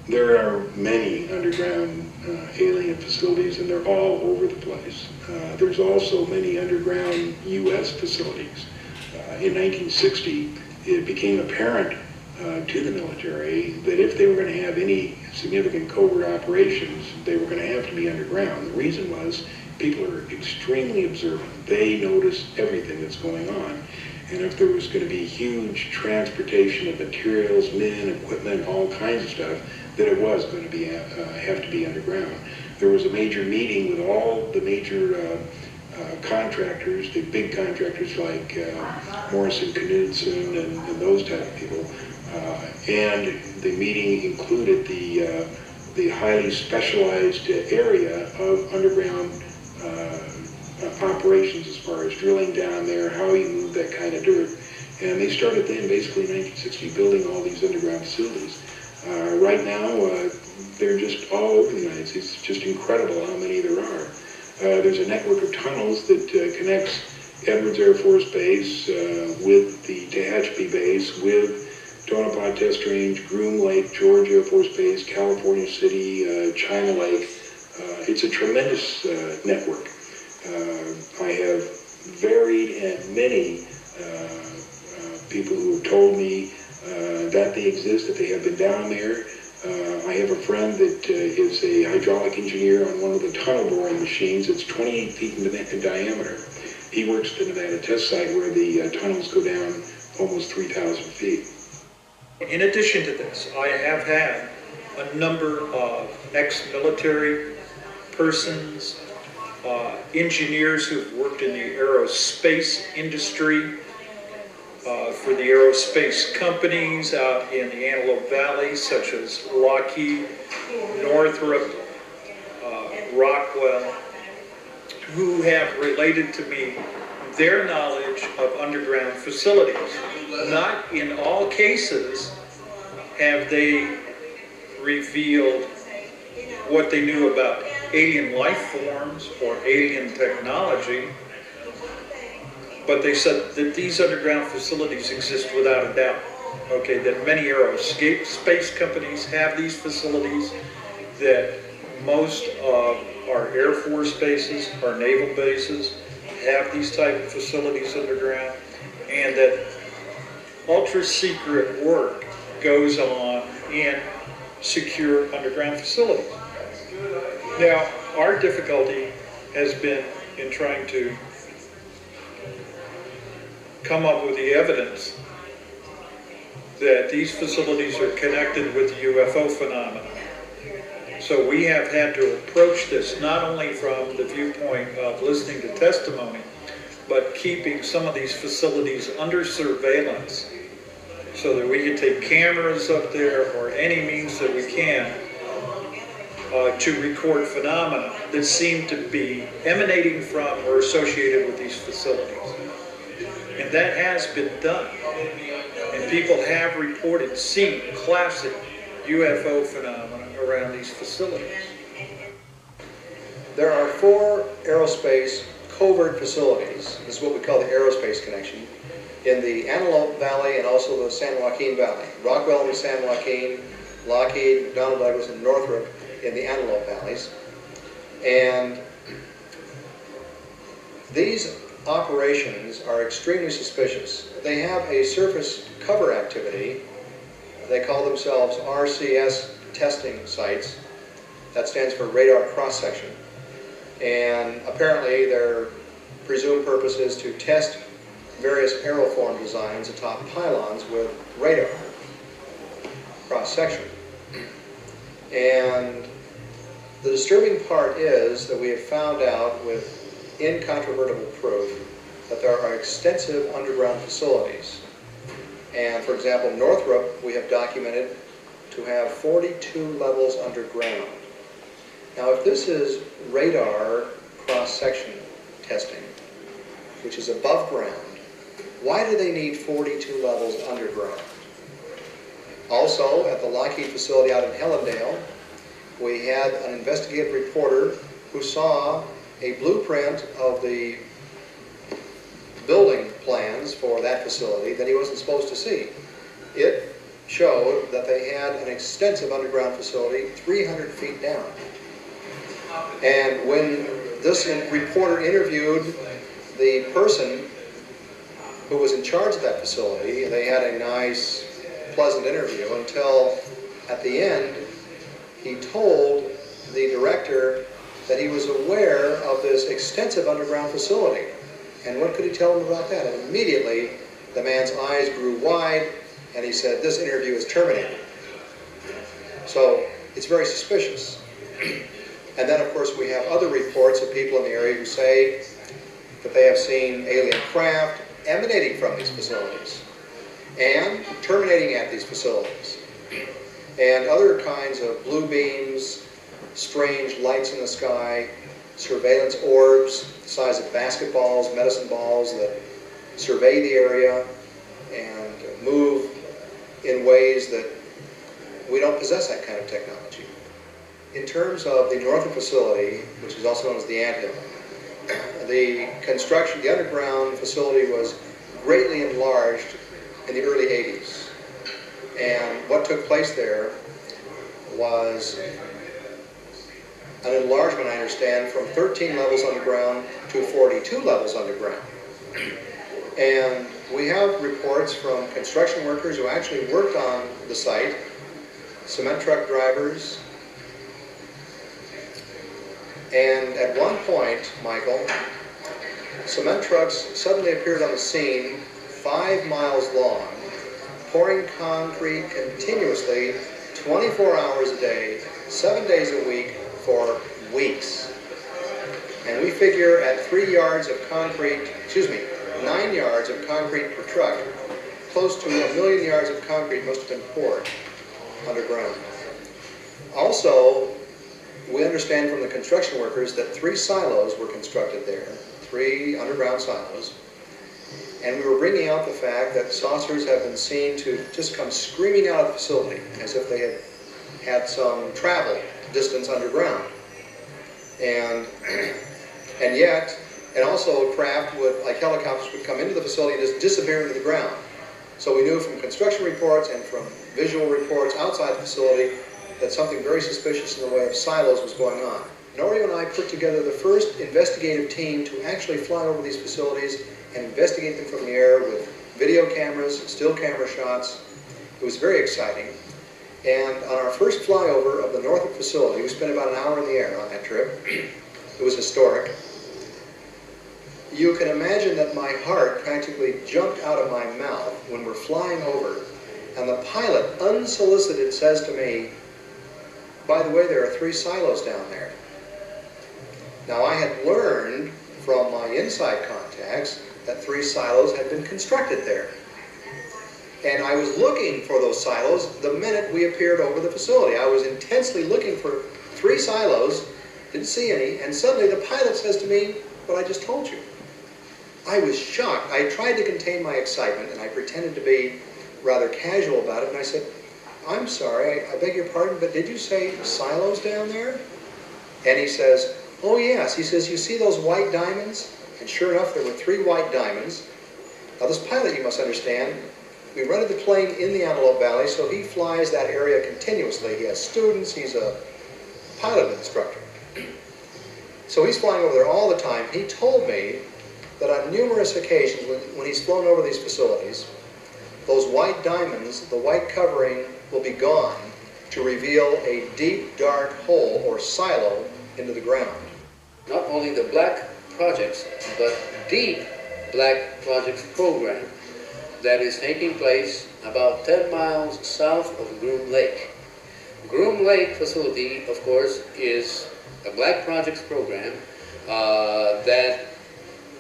There are many underground alien facilities, and they're all over the place. There's also many underground U.S. facilities. In 1960, it became apparent to the military that if they were going to have any significant covert operations, they were going to have to be underground. The reason was people are extremely observant. They notice everything that's going on. And if there was going to be huge transportation of materials, men, equipment, all kinds of stuff, that it was going to be have to be underground. There was a major meeting with all the major contractors, the big contractors like Morrison Knudsen and those type of people. And the meeting included the highly specialized area of underground operations as far as drilling down there, how you move that kind of dirt. And they started then, basically in 1960, building all these underground facilities. Right now, they're just all over the United States. It's just incredible how many there are. There's a network of tunnels that connects Edwards Air Force Base with the Tehachapi Base, with Tonopah Test Range, Groom Lake, Georgia Air Force Base, California City, China Lake. It's a tremendous network. I have varied and many people who have told me that they exist, that they have been down there. I have a friend that is a hydraulic engineer on one of the tunnel boring machines. It's 28 feet in diameter. He works at the Nevada test site where the tunnels go down almost 3,000 feet. In addition to this, I have had a number of ex-military persons, engineers who've worked in the aerospace industry, for the aerospace companies out in the Antelope Valley, such as Lockheed, Northrop, Rockwell, who have related to me their knowledge of underground facilities. Not in all cases have they revealed what they knew about alien life forms or alien technology, but they said that these underground facilities exist without a doubt. Okay, that many aerospace companies have these facilities, that most of our Air Force bases, our naval bases, have these type of facilities underground, and that ultra-secret work goes on in secure underground facilities. Now, our difficulty has been in trying to come up with the evidence that these facilities are connected with the UFO phenomena. So we have had to approach this not only from the viewpoint of listening to testimony, but keeping some of these facilities under surveillance so that we can take cameras up there or any means that we can to record phenomena that seem to be emanating from or associated with these facilities. And that has been done. And people have reported seeing classic UFO phenomena around these facilities. There are 4 aerospace covert facilities, this is what we call the aerospace connection, in the Antelope Valley and also the San Joaquin Valley. Rockwell in the San Joaquin, Lockheed, McDonnell Douglas, and Northrop in the Antelope Valleys. And these operations are extremely suspicious. They have a surface cover activity. They call themselves RCS testing sites. That stands for radar cross-section. And apparently their presumed purpose is to test various aeroform designs atop pylons with radar cross-section. And the disturbing part is that we have found out with incontrovertible proof that there are extensive underground facilities. And for example, Northrop, we have documented to have 42 levels underground. Now, if this is radar cross-section testing, which is above ground, why do they need 42 levels underground? Also, at the Lockheed facility out in Helendale, we had an investigative reporter who saw a blueprint of the building plans for that facility that he wasn't supposed to see. It showed that they had an extensive underground facility 300 feet down. And when this reporter interviewed the person who was in charge of that facility, they had a nice, pleasant interview until at the end he told the director that he was aware of this extensive underground facility. And what could he tell him about that? And immediately the man's eyes grew wide and he said, "This interview is terminated." So it's very suspicious. And then of course we have other reports of people in the area who say that they have seen alien craft emanating from these facilities and terminating at these facilities. And other kinds of blue beams, strange lights in the sky, surveillance orbs the size of basketballs, medicine balls that survey the area and move in ways that we don't possess that kind of technology. In terms of the Northrop facility, which is also known as the anthill, the construction, the underground facility was greatly enlarged in the early 80s. And what took place there was an enlargement, I understand, from 13 levels underground to 42 levels underground. And we have reports from construction workers who actually worked on the site, cement truck drivers, and at one point, Michael, cement trucks suddenly appeared on the scene 5 miles long, pouring concrete continuously 24 hours a day, 7 days a week for weeks. And we figure at 3 yards of concrete, 9 yards of concrete per truck, close to 1 million yards of concrete must have been poured underground. Also, we understand from the construction workers that 3 silos were constructed there, 3 underground silos. And we were bringing out the fact that saucers have been seen to just come screaming out of the facility as if they had had some travel distance underground. And yet, and also craft would, like helicopters, would come into the facility and just disappear into the ground. So we knew from construction reports and from visual reports outside the facility that something very suspicious in the way of silos was going on. Norio and I put together the first investigative team to actually fly over these facilities and investigate them from the air with video cameras, still camera shots. It was very exciting. And on our first flyover of the Northrop facility, we spent about an hour in the air on that trip. It was historic. You can imagine that my heart practically jumped out of my mouth when we're flying over, and the pilot, unsolicited, says to me, "By the way, there are 3 silos down there." Now, I had learned from my inside contacts that 3 silos had been constructed there. And I was looking for those silos the minute we appeared over the facility. I was intensely looking for 3 silos, didn't see any, and suddenly the pilot says to me, "What I just told you." I was shocked. I tried to contain my excitement, and I pretended to be rather casual about it, and I said, "I'm sorry, I beg your pardon, but did you say silos down there?" And he says, "Oh yes." He says, "You see those white diamonds?" And sure enough, there were 3 white diamonds. Now this pilot, you must understand, we rented the plane in the Antelope Valley, so he flies that area continuously. He has students, he's a pilot instructor. So he's flying over there all the time. He told me that on numerous occasions when he's flown over these facilities, those white diamonds, the white covering, will be gone to reveal a deep, dark hole or silo into the ground. Not only the black projects, but deep black projects program that is taking place about 10 miles south of Groom Lake. Groom Lake facility, of course, is a black projects program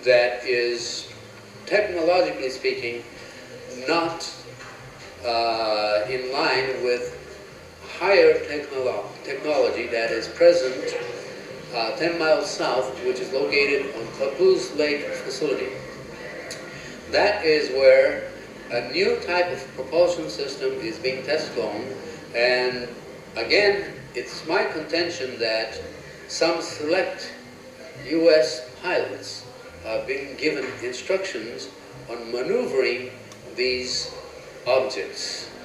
that is, technologically speaking, not in line with higher technology that is present 10 miles south, which is located on Papoose Lake facility. That is where a new type of propulsion system is being test flown, and again, it's my contention that some select U.S. pilots have been given instructions on maneuvering these objects.